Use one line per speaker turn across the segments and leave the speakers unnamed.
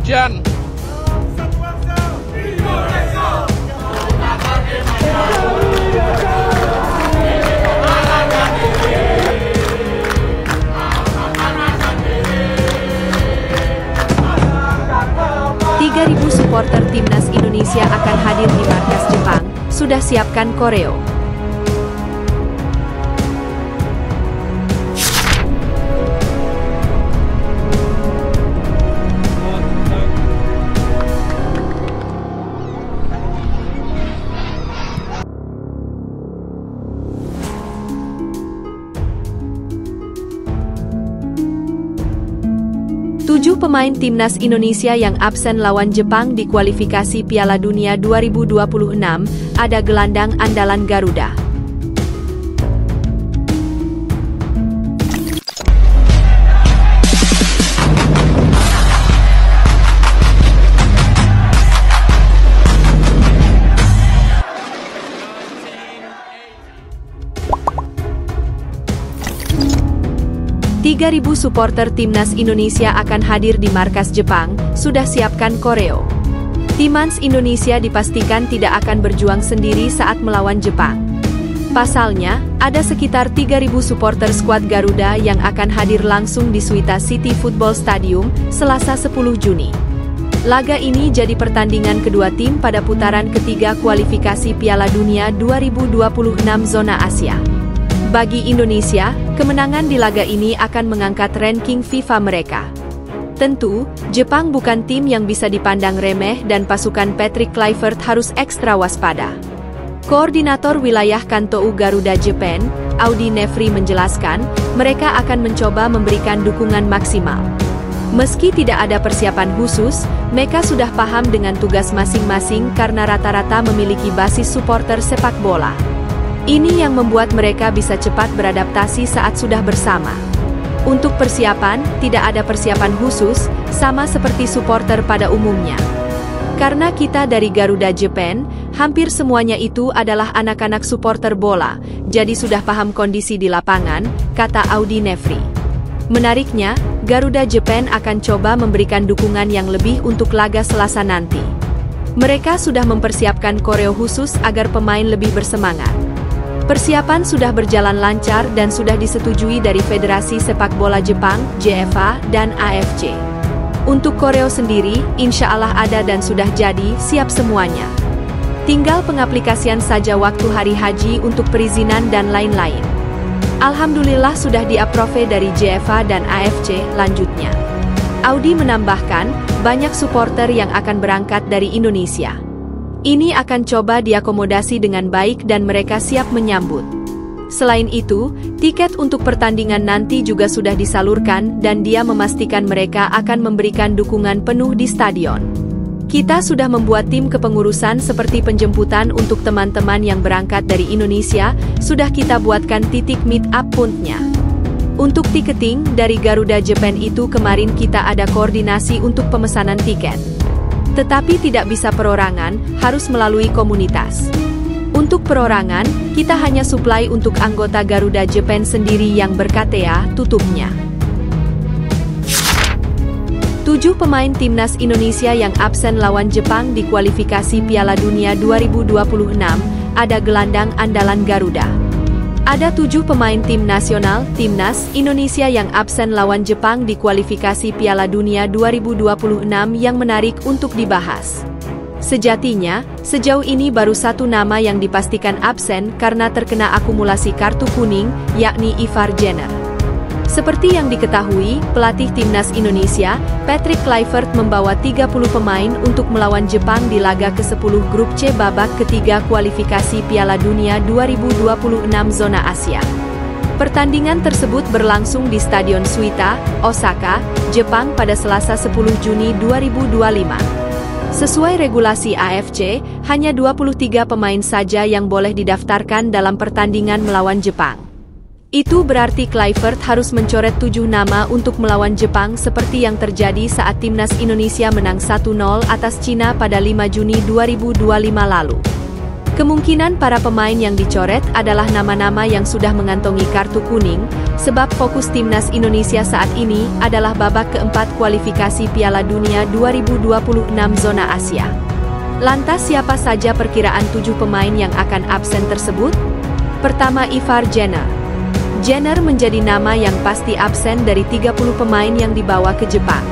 Sekian.
Supporter Timnas Indonesia akan hadir di markas Jepang, sudah siapkan koreo. Tujuh pemain Timnas Indonesia yang absen lawan Jepang di kualifikasi Piala Dunia 2026, ada gelandang andalan Garuda. Tiga 3.000 supporter Timnas Indonesia akan hadir di markas Jepang, sudah siapkan koreo. Timnas Indonesia dipastikan tidak akan berjuang sendiri saat melawan Jepang. Pasalnya, ada sekitar 3.000 supporter skuad Garuda yang akan hadir langsung di Suita City Football Stadium, Selasa 10 Juni. Laga ini jadi pertandingan kedua tim pada putaran ketiga kualifikasi Piala Dunia 2026 zona Asia. Bagi Indonesia, kemenangan di laga ini akan mengangkat ranking FIFA mereka. Tentu, Jepang bukan tim yang bisa dipandang remeh dan pasukan Patrick Kluivert harus ekstra waspada. Koordinator Wilayah Kantou Garuda Japan, Audi Nefri menjelaskan, mereka akan mencoba memberikan dukungan maksimal. Meski tidak ada persiapan khusus, mereka sudah paham dengan tugas masing-masing karena rata-rata memiliki basis supporter sepak bola. Ini yang membuat mereka bisa cepat beradaptasi saat sudah bersama. Untuk persiapan, tidak ada persiapan khusus, sama seperti supporter pada umumnya. Karena kita dari Garuda Japan, hampir semuanya itu adalah anak-anak supporter bola, jadi sudah paham kondisi di lapangan, kata Audi Nefri. Menariknya, Garuda Japan akan coba memberikan dukungan yang lebih untuk laga Selasa nanti. Mereka sudah mempersiapkan koreo khusus agar pemain lebih bersemangat. Persiapan sudah berjalan lancar dan sudah disetujui dari Federasi Sepak Bola Jepang, JFA, dan AFC. Untuk koreo sendiri, insya Allah ada dan sudah jadi, siap semuanya. Tinggal pengaplikasian saja waktu hari haji untuk perizinan dan lain-lain. Alhamdulillah sudah di-approve dari JFA dan AFC, lanjutnya. Audi menambahkan, banyak supporter yang akan berangkat dari Indonesia. Ini akan coba diakomodasi dengan baik dan mereka siap menyambut. Selain itu, tiket untuk pertandingan nanti juga sudah disalurkan dan dia memastikan mereka akan memberikan dukungan penuh di stadion. Kita sudah membuat tim kepengurusan seperti penjemputan untuk teman-teman yang berangkat dari Indonesia, sudah kita buatkan titik meet up point-nya. Untuk tiketing, dari Garuda Japan itu kemarin kita ada koordinasi untuk pemesanan tiket. Tetapi tidak bisa perorangan, harus melalui komunitas. Untuk perorangan, kita hanya suplai untuk anggota Garuda Japan sendiri yang ber-KTA, tutupnya. 7 pemain Timnas Indonesia yang absen lawan Jepang di kualifikasi Piala Dunia 2026, ada gelandang andalan Garuda. Ada 7 pemain tim nasional, Timnas Indonesia yang absen lawan Jepang di kualifikasi Piala Dunia 2026 yang menarik untuk dibahas. Sejatinya, sejauh ini baru satu nama yang dipastikan absen karena terkena akumulasi kartu kuning, yakni Ivar Jenner. Seperti yang diketahui, pelatih Timnas Indonesia, Patrick Kluivert membawa 30 pemain untuk melawan Jepang di laga ke-10 grup C babak ketiga kualifikasi Piala Dunia 2026 zona Asia. Pertandingan tersebut berlangsung di Stadion Suita, Osaka, Jepang pada Selasa 10 Juni 2025. Sesuai regulasi AFC, hanya 23 pemain saja yang boleh didaftarkan dalam pertandingan melawan Jepang. Itu berarti Kluivert harus mencoret 7 nama untuk melawan Jepang seperti yang terjadi saat Timnas Indonesia menang 1-0 atas Cina pada 5 Juni 2025 lalu. Kemungkinan para pemain yang dicoret adalah nama-nama yang sudah mengantongi kartu kuning, sebab fokus timnas Indonesia saat ini adalah babak keempat kualifikasi Piala Dunia 2026 zona Asia. Lantas siapa saja perkiraan 7 pemain yang akan absen tersebut? Pertama, Ivar Jenner. Jenner menjadi nama yang pasti absen dari 30 pemain yang dibawa ke Jepang.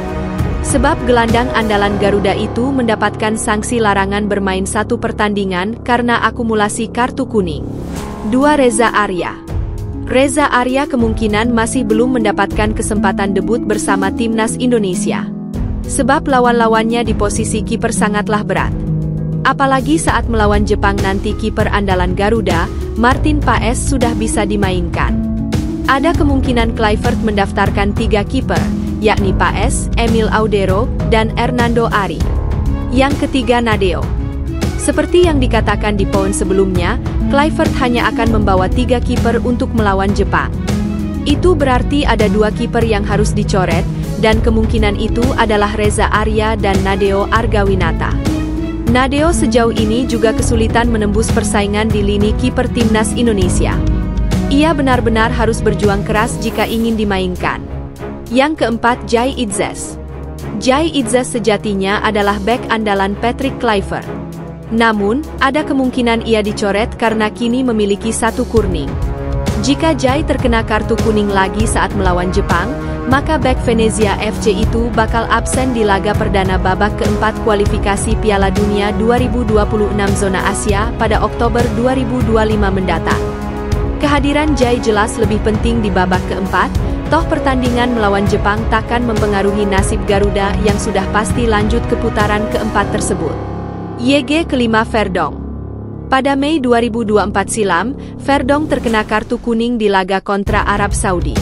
Sebab gelandang andalan Garuda itu mendapatkan sanksi larangan bermain 1 pertandingan karena akumulasi kartu kuning. 2. Reza Arya. Reza Arya kemungkinan masih belum mendapatkan kesempatan debut bersama timnas Indonesia. Sebab lawan-lawannya di posisi kiper sangatlah berat. Apalagi saat melawan Jepang nanti kiper andalan Garuda, Martin Paes sudah bisa dimainkan. Ada kemungkinan Kluivert mendaftarkan 3 kiper, yakni Paes, Emil Audero, dan Hernando Ari. Yang ketiga, Nadeo. Seperti yang dikatakan di poin sebelumnya, Kluivert hanya akan membawa 3 kiper untuk melawan Jepang. Itu berarti ada 2 kiper yang harus dicoret, dan kemungkinan itu adalah Reza Arya dan Nadeo Argawinata. Nadeo sejauh ini juga kesulitan menembus persaingan di lini kiper timnas Indonesia. Ia benar-benar harus berjuang keras jika ingin dimainkan. Yang keempat, Jai Itzes. Jai Itzes sejatinya adalah bek andalan Patrick Kluivert. Namun, ada kemungkinan ia dicoret karena kini memiliki 1 kuning. Jika Jai terkena kartu kuning lagi saat melawan Jepang, maka bek Venezia FC itu bakal absen di laga perdana babak keempat kualifikasi Piala Dunia 2026 zona Asia pada Oktober 2025 mendatang. Kehadiran Jai jelas lebih penting di babak keempat, toh pertandingan melawan Jepang takkan mempengaruhi nasib Garuda yang sudah pasti lanjut ke putaran keempat tersebut. YG kelima, Verdonk. Pada Mei 2024 silam, Verdonk terkena kartu kuning di laga kontra Arab Saudi.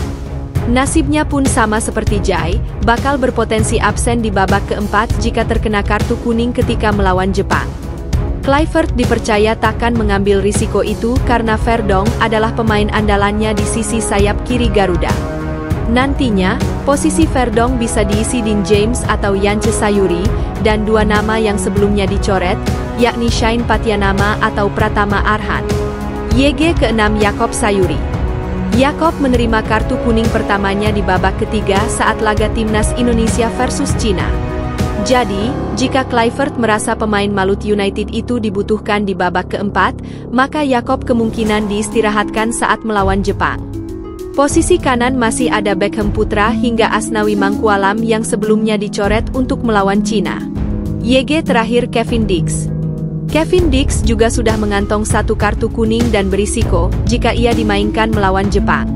Nasibnya pun sama seperti Jai, bakal berpotensi absen di babak keempat jika terkena kartu kuning ketika melawan Jepang. Kluivert dipercaya takkan mengambil risiko itu karena Verdonk adalah pemain andalannya di sisi sayap kiri Garuda. Nantinya, posisi Verdonk bisa diisi Dean James atau Yance Sayuri, dan 2 nama yang sebelumnya dicoret, yakni Shane Patyanama atau Pratama Arhan. YG ke-6, Yakob Sayuri. Yakob menerima kartu kuning pertamanya di babak ketiga saat laga timnas Indonesia versus Cina. Jadi, jika Kluivert merasa pemain Malut United itu dibutuhkan di babak keempat, maka Yakob kemungkinan diistirahatkan saat melawan Jepang. Posisi kanan masih ada Beckham Putra hingga Asnawi Mangkualam yang sebelumnya dicoret untuk melawan Cina. YG terakhir, Kevin Dix. Kevin Dix juga sudah mengantong 1 kartu kuning dan berisiko jika ia dimainkan melawan Jepang.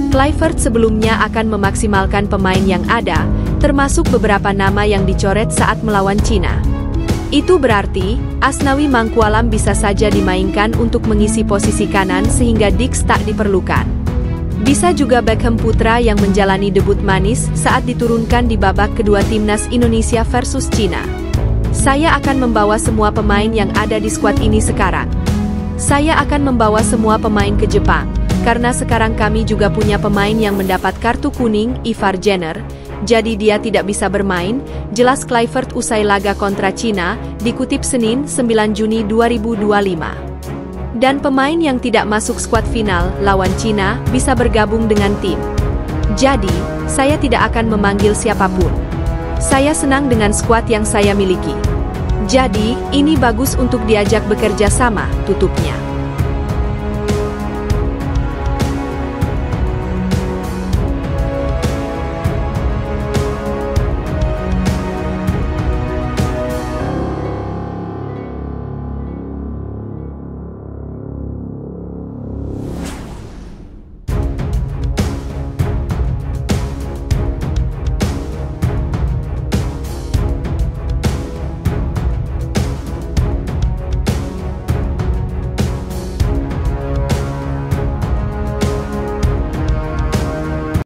Kluivert sebelumnya akan memaksimalkan pemain yang ada, termasuk beberapa nama yang dicoret saat melawan Cina. Itu berarti, Asnawi Mangkualam bisa saja dimainkan untuk mengisi posisi kanan sehingga Dix tak diperlukan. Bisa juga Beckham Putra yang menjalani debut manis saat diturunkan di babak kedua timnas Indonesia versus Cina. Saya akan membawa semua pemain yang ada di skuad ini sekarang. Saya akan membawa semua pemain ke Jepang, karena sekarang kami juga punya pemain yang mendapat kartu kuning, Ivar Jenner, jadi dia tidak bisa bermain, jelas Kluivert usai laga kontra Cina, dikutip Senin 9 Juni 2025. Dan pemain yang tidak masuk skuad final lawan Cina bisa bergabung dengan tim. Jadi, saya tidak akan memanggil siapapun. Saya senang dengan skuad yang saya miliki. Jadi, ini bagus untuk diajak bekerja sama, tutupnya.